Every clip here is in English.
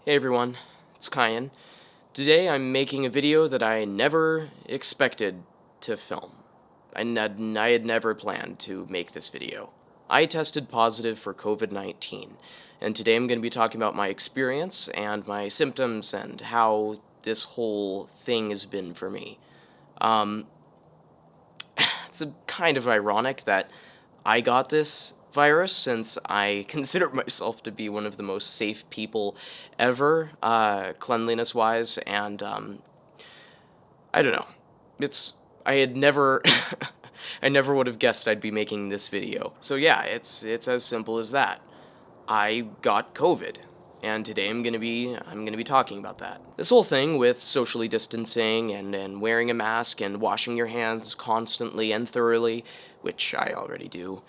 Hey everyone, it's Kyan. Today I'm making a video that I never expected to film. I had never planned to make this video. I tested positive for COVID-19, and today I'm going to be talking about my experience and my symptoms and how this whole thing has been for me. Um, it's kind of ironic that I got this virus since I consider myself to be one of the most safe people ever, cleanliness wise, and I don't know. It's I had never I never would have guessed I'd be making this video. So yeah, it's as simple as that. I got COVID, and today I'm gonna be talking about that. This whole thing with socially distancing and wearing a mask and washing your hands constantly and thoroughly, which I already do.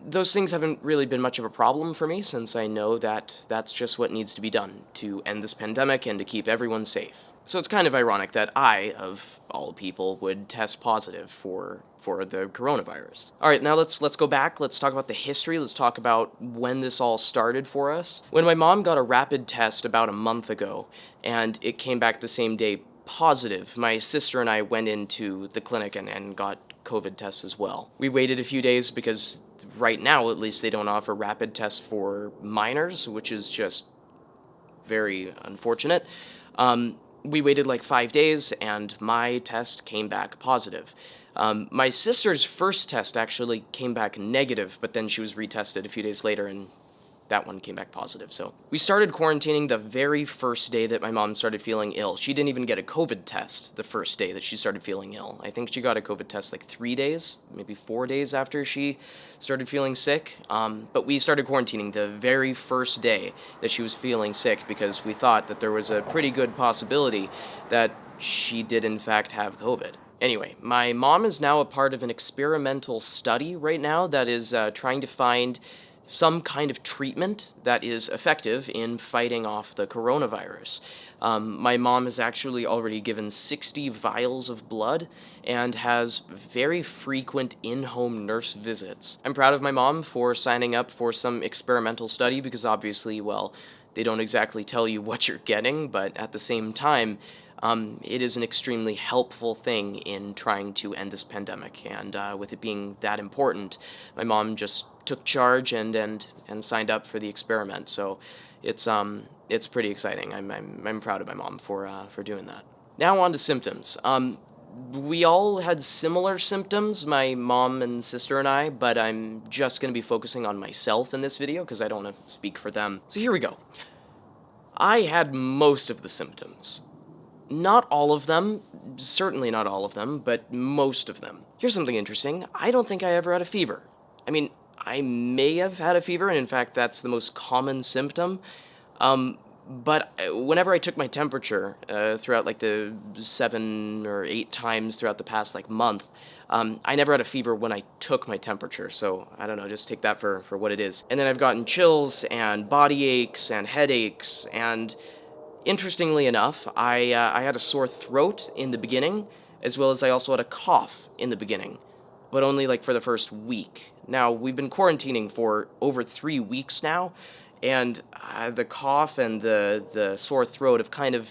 Those things haven't really been much of a problem for me since I know that that's just what needs to be done to end this pandemic and to keep everyone safe. So it's kind of ironic that I, of all people, would test positive for the coronavirus. All right, now let's go back. Let's talk about the history. Let's talk about when this all started for us. When my mom got a rapid test about a month ago, and it came back the same day positive, my sister and I went into the clinic and got COVID tests as well. We waited a few days because right now, at least, they don't offer rapid tests for minors, which is just very unfortunate. We waited like 5 days, and my test came back positive. My sister's first test actually came back negative, but then she was retested a few days later, and that one came back positive. So we started quarantining the very first day that my mom started feeling ill. She didn't even get a COVID test the first day that she started feeling ill. I think she got a COVID test like 3 days, maybe 4 days after she started feeling sick. But we started quarantining the very first day that she was feeling sick because we thought that there was a pretty good possibility that she did in fact have COVID. Anyway, my mom is now a part of an experimental study right now that is trying to find some kind of treatment that is effective in fighting off the coronavirus. My mom has actually already given 60 vials of blood and has very frequent in-home nurse visits. I'm proud of my mom for signing up for some experimental study because obviously, well, they don't exactly tell you what you're getting, but at the same time, it is an extremely helpful thing in trying to end this pandemic. And with it being that important, my mom just took charge and signed up for the experiment. So it's pretty exciting. I'm proud of my mom for doing that. Now on to symptoms. We all had similar symptoms, my mom and sister and I, but I'm just going to be focusing on myself in this video because I don't want to speak for them. So here we go. I had most of the symptoms. Not all of them, certainly not all of them, but most of them. Here's something interesting. I don't think I ever had a fever. I mean, I may have had a fever, and in fact, that's the most common symptom. But whenever I took my temperature throughout like the 7 or 8 times throughout the past like month, I never had a fever when I took my temperature. So I don't know, just take that for what it is. And then I've gotten chills and body aches and headaches and interestingly enough, I had a sore throat in the beginning, as well as I also had a cough in the beginning, but only like for the first week. Now, we've been quarantining for over 3 weeks now, and the cough and the sore throat have kind of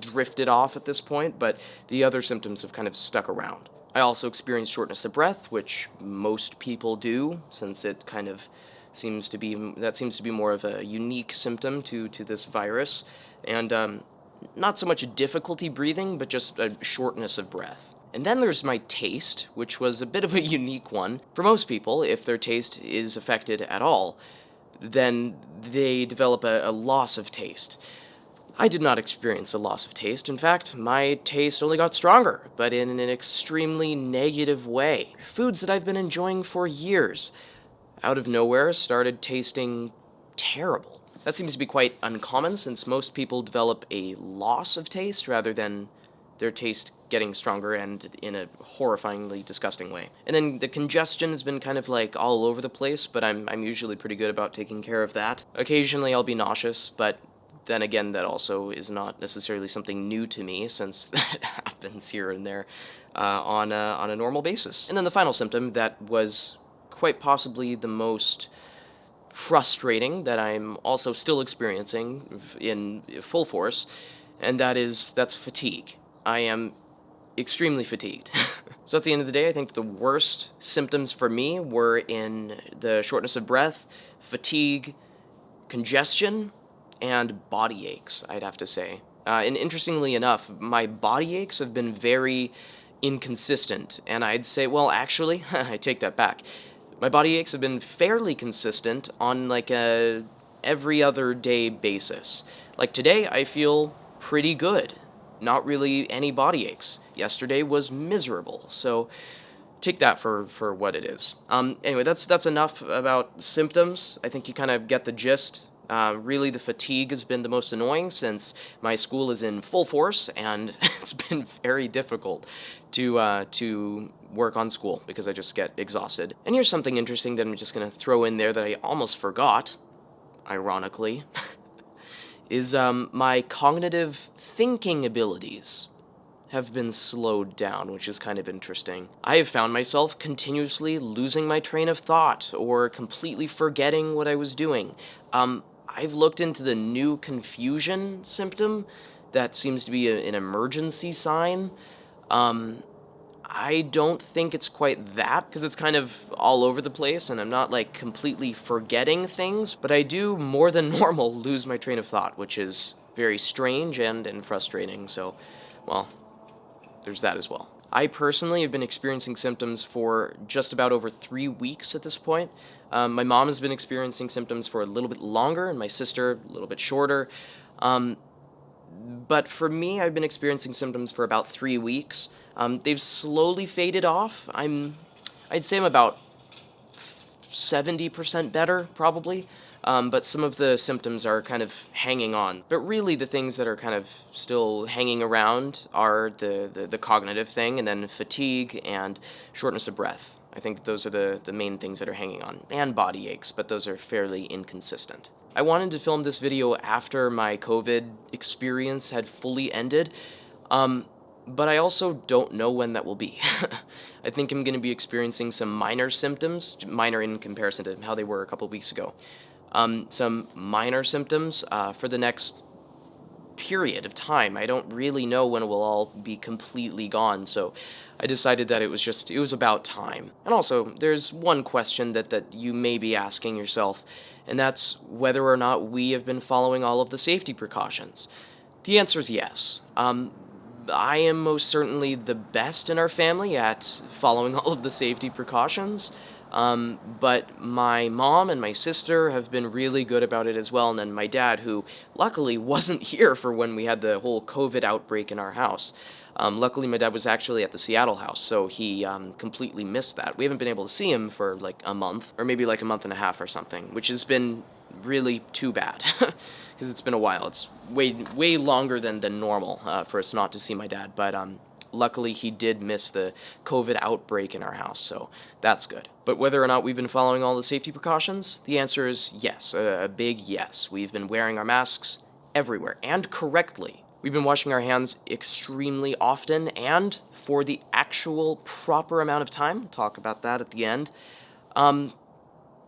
drifted off at this point, but the other symptoms have kind of stuck around. I also experienced shortness of breath, which most people do, since it kind of seems to be more of a unique symptom to this virus, and not so much difficulty breathing, but just a shortness of breath. And then there's my taste, which was a bit of a unique one. For most people, if their taste is affected at all, then they develop a loss of taste. I did not experience a loss of taste. In fact, my taste only got stronger, but in an extremely negative way. Foods that I've been enjoying for years, out of nowhere, started tasting terrible. That seems to be quite uncommon since most people develop a loss of taste rather than their taste getting stronger and in a horrifyingly disgusting way. And then the congestion has been kind of like all over the place, but I'm usually pretty good about taking care of that. Occasionally I'll be nauseous, but then again, that also is not necessarily something new to me since that happens here and there on a normal basis. And then the final symptom that was quite possibly the most frustrating that I'm also still experiencing in full force, and that's fatigue. I am extremely fatigued. So at the end of the day, I think the worst symptoms for me were in the shortness of breath, fatigue, congestion, and body aches, I'd have to say. And interestingly enough, my body aches have been very inconsistent, and I'd say, well, actually, I take that back. My body aches have been fairly consistent on like a every other day basis. Like today, I feel pretty good. Not really any body aches. Yesterday was miserable, so take that for what it is. Anyway, that's enough about symptoms. I think you kind of get the gist. Really, the fatigue has been the most annoying since my school is in full force, and it's been very difficult to work on school because I just get exhausted. And here's something interesting that I'm just gonna throw in there that I almost forgot, ironically, is my cognitive thinking abilities have been slowed down, which is kind of interesting. I have found myself continuously losing my train of thought or completely forgetting what I was doing. I've looked into the new confusion symptom that seems to be an emergency sign. I don't think it's quite that, because it's kind of all over the place, and I'm not, like, completely forgetting things, but I do, more than normal, lose my train of thought, which is very strange and frustrating, so, well, there's that as well. I personally have been experiencing symptoms for just about over 3 weeks at this point. My mom has been experiencing symptoms for a little bit longer, and my sister a little bit shorter. But for me, I've been experiencing symptoms for about 3 weeks. They've slowly faded off. I'd say I'm about 70% better, probably. But some of the symptoms are kind of hanging on. But really, the things that are kind of still hanging around are the cognitive thing, and then fatigue and shortness of breath. I think those are the main things that are hanging on. And body aches, but those are fairly inconsistent. I wanted to film this video after my COVID experience had fully ended, but I also don't know when that will be. I think I'm going to be experiencing some minor symptoms, minor in comparison to how they were a couple weeks ago. Some minor symptoms for the next period of time. I don't really know when it will all be completely gone, so I decided that it was about time. And also, there's one question that you may be asking yourself, and that's whether or not we have been following all of the safety precautions. The answer is yes. I am most certainly the best in our family at following all of the safety precautions. But my mom and my sister have been really good about it as well, and then my dad, who luckily wasn't here for when we had the whole COVID outbreak in our house. Luckily, my dad was actually at the Seattle house, so he completely missed that. We haven't been able to see him for like a month, or maybe like a month and a half or something, which has been really too bad, because it's been a while. It's way longer than normal for us not to see my dad, but luckily, he did miss the COVID outbreak in our house, so that's good. But whether or not we've been following all the safety precautions, the answer is yes, a big yes. We've been wearing our masks everywhere, and correctly. We've been washing our hands extremely often, and for the actual proper amount of time. We'll talk about that at the end. And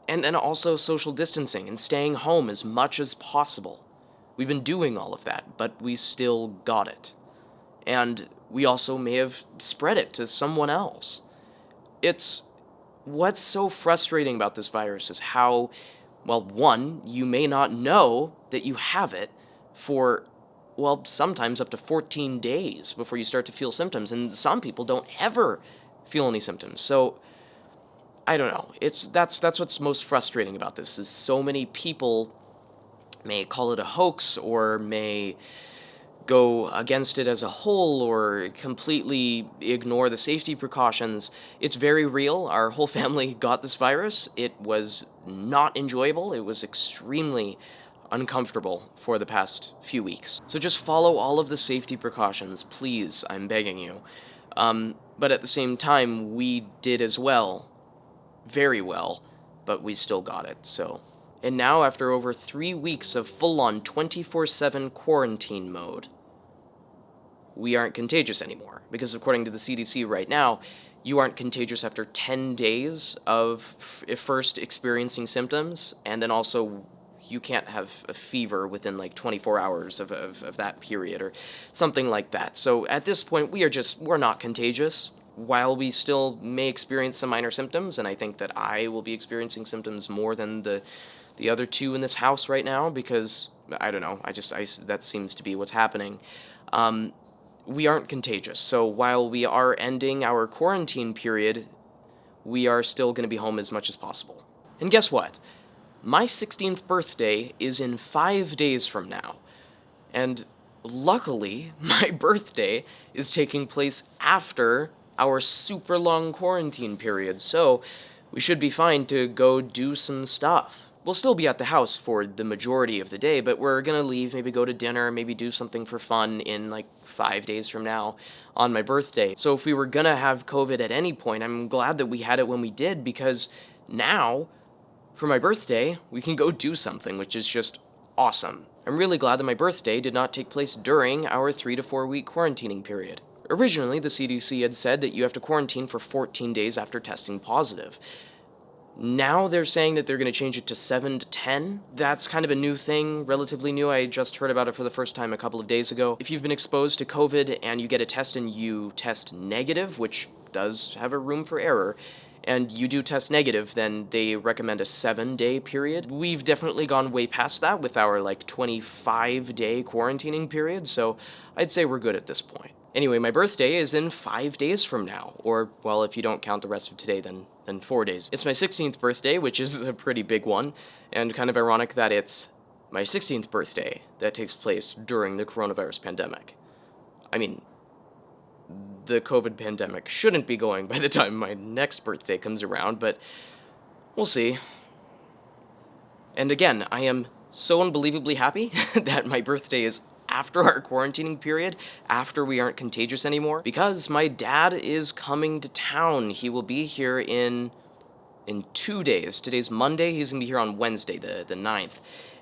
then also social distancing and staying home as much as possible. We've been doing all of that, but we still got it. And we also may have spread it to someone else. What's so frustrating about this virus is how, well, one, you may not know that you have it for, well, sometimes up to 14 days before you start to feel symptoms, and some people don't ever feel any symptoms. So, I don't know. That's what's most frustrating about this, is so many people may call it a hoax or may go against it as a whole or completely ignore the safety precautions. It's very real. Our whole family got this virus. It was not enjoyable. It was extremely uncomfortable for the past few weeks. So just follow all of the safety precautions, please, I'm begging you. But at the same time, we did as well, very well, but we still got it, so. And now, after over 3 weeks of full-on 24/7 quarantine mode, we aren't contagious anymore, because according to the CDC right now, you aren't contagious after 10 days of first experiencing symptoms, and then also you can't have a fever within like 24 hours of that period or something like that. So at this point, we're not contagious. While we still may experience some minor symptoms, and I think that I will be experiencing symptoms more than the other two in this house right now, because I don't know, that seems to be what's happening. We aren't contagious. So while we are ending our quarantine period, we are still going to be home as much as possible. And guess what? My 16th birthday is in 5 days from now. And luckily, my birthday is taking place after our super long quarantine period, so we should be fine to go do some stuff. We'll still be at the house for the majority of the day, but we're gonna leave, maybe go to dinner, maybe do something for fun in like 5 days from now on my birthday. So if we were gonna have COVID at any point, I'm glad that we had it when we did, because now, for my birthday, we can go do something, which is just awesome. I'm really glad that my birthday did not take place during our 3 to 4 week quarantining period. Originally, the CDC had said that you have to quarantine for 14 days after testing positive. Now they're saying that they're going to change it to 7 to 10. That's kind of a new thing, relatively new. I just heard about it for the first time a couple of days ago. If you've been exposed to COVID and you get a test and you test negative, which does have a room for error, and you do test negative, then they recommend a 7-day period. We've definitely gone way past that with our 25-day quarantining period, so I'd say we're good at this point. Anyway, my birthday is in 5 days from now, or, well, if you don't count the rest of today, then 4 days. It's my 16th birthday, which is a pretty big one, and kind of ironic that it's my 16th birthday that takes place during the coronavirus pandemic. I mean, the COVID pandemic shouldn't be going by the time my next birthday comes around, but we'll see. And again, I am so unbelievably happy that my birthday is after our quarantining period, after we aren't contagious anymore, because my dad is coming to town. He will be here in 2 days. Today's Monday, he's gonna be here on Wednesday, the 9th.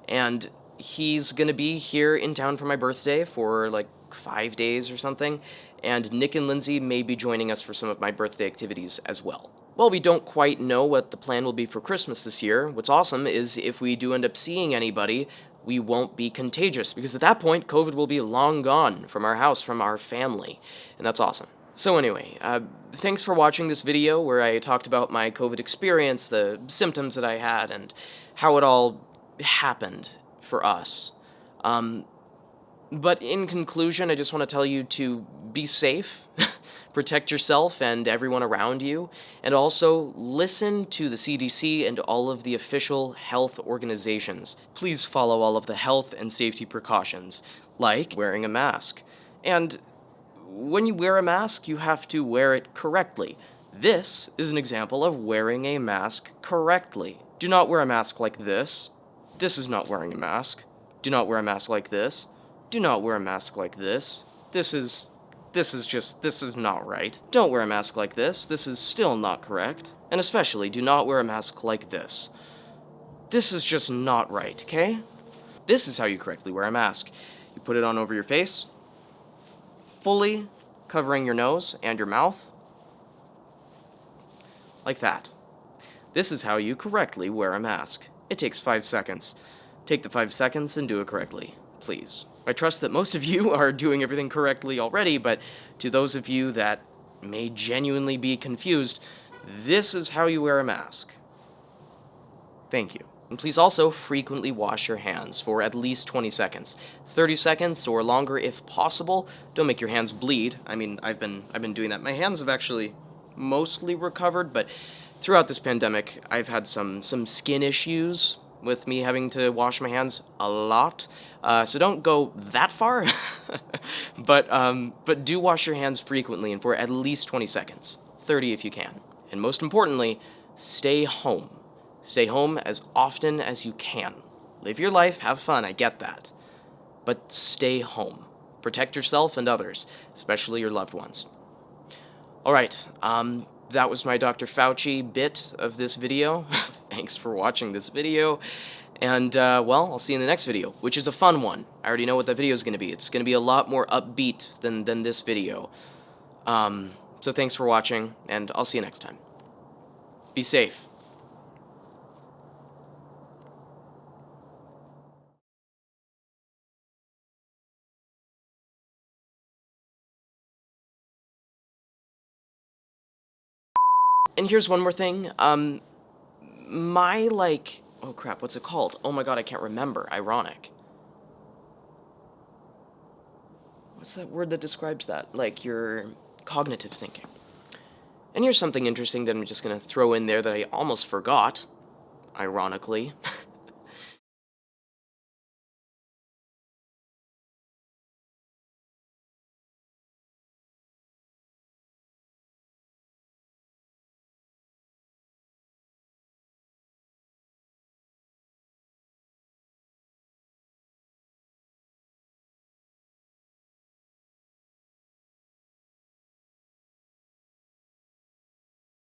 And he's gonna be here in town for my birthday for 5 days or something, and Nick and Lindsay may be joining us for some of my birthday activities as well. Well, we don't quite know what the plan will be for Christmas this year. What's awesome is if we do end up seeing anybody, we won't be contagious, because at that point, COVID will be long gone from our house, from our family, and that's awesome. So anyway, thanks for watching this video where I talked about my COVID experience, the symptoms that I had, and how it all happened for us. But in conclusion, I just want to tell you to be safe, protect yourself and everyone around you, and also listen to the CDC and all of the official health organizations. Please follow all of the health and safety precautions, like wearing a mask. And when you wear a mask, you have to wear it correctly. This is an example of wearing a mask correctly. Do not wear a mask like this. This is not wearing a mask. Do not wear a mask like this. Do not wear a mask like this. This is not right. Don't wear a mask like this. This is still not correct. And especially, do not wear a mask like this. This is just not right, okay? This is how you correctly wear a mask. You put it on over your face, fully covering your nose and your mouth, like that. This is how you correctly wear a mask. It takes 5 seconds. Take the 5 seconds and do it correctly, please. I trust that most of you are doing everything correctly already, but to those of you that may genuinely be confused, this is how you wear a mask. Thank you. And please also frequently wash your hands for at least 20 seconds. 30 seconds or longer if possible. Don't make your hands bleed. I mean, I've been doing that. My hands have actually mostly recovered, but throughout this pandemic, I've had some skin issues with me having to wash my hands a lot. So don't go that far, but do wash your hands frequently and for at least 20 seconds, 30 if you can. And most importantly, stay home. Stay home as often as you can. Live your life, have fun, I get that. But stay home. Protect yourself and others, especially your loved ones. All right, that was my Dr. Fauci bit of this video. Thanks for watching this video. And, well, I'll see you in the next video, which is a fun one. I already know what that video is going to be. It's going to be a lot more upbeat than this video. So thanks for watching, and I'll see you next time. Be safe. And here's one more thing. Oh crap, what's it called? Oh my god, I can't remember. Ironic. What's that word that describes that? Like your cognitive thinking. And here's something interesting that I'm just gonna throw in there that I almost forgot, ironically.